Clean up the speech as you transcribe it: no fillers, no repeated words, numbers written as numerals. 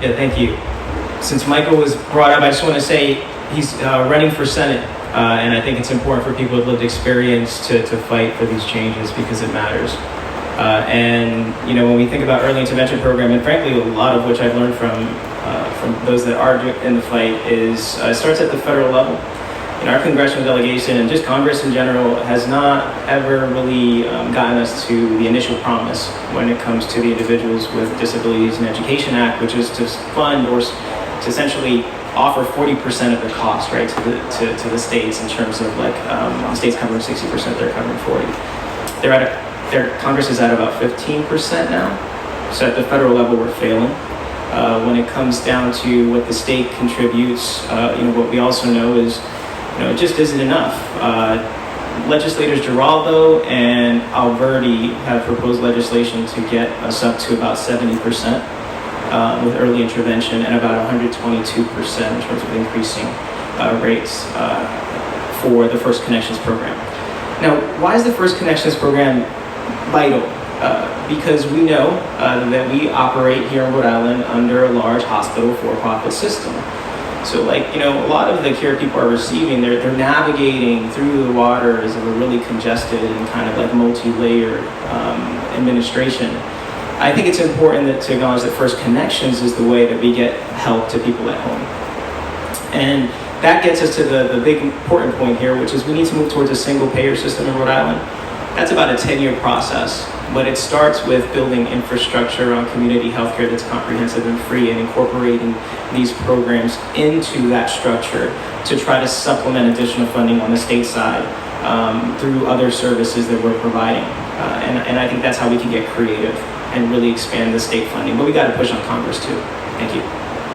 Yeah, thank you. Since Michael was brought up, I just want to say he's running for Senate, and I think it's important for people with lived experience to fight for these changes because it matters. And you know, when we think about early intervention program, and frankly, a lot of which I've learned from those that are in the fight is it starts at the federal level. You know, our congressional delegation and just Congress in general has not ever really gotten us to the initial promise when it comes to the Individuals with Disabilities Education Act, which is to fund or to essentially offer 40% of the cost, right, to the states in terms of like the states covering 60%, they're covering 40%. Their Congress is at about 15% now, so at the federal level we're failing. When it comes down to what the state contributes, you know, what we also know is, you know, it just isn't enough. Legislators Geraldo and Alberti have proposed legislation to get us up to about 70% with early intervention and about 122% in terms of increasing rates for the First Connections program. Now, why is the First Connections program vital? Because we know that we operate here in Rhode Island under a large hospital for-profit system. So like, you know, a lot of the care people are receiving, they're navigating through the waters of a really congested and kind of like multi-layered administration. I think it's important to acknowledge that First Connections is the way that we get help to people at home. And that gets us to the big important point here, which is we need to move towards a single payer system in Rhode Island. That's about a 10-year process, but it starts with building infrastructure on community healthcare that's comprehensive and free and incorporating these programs into that structure to try to supplement additional funding on the state side through other services that we're providing. And I think that's how we can get creative and really expand the state funding, but we got to push on Congress too. Thank you.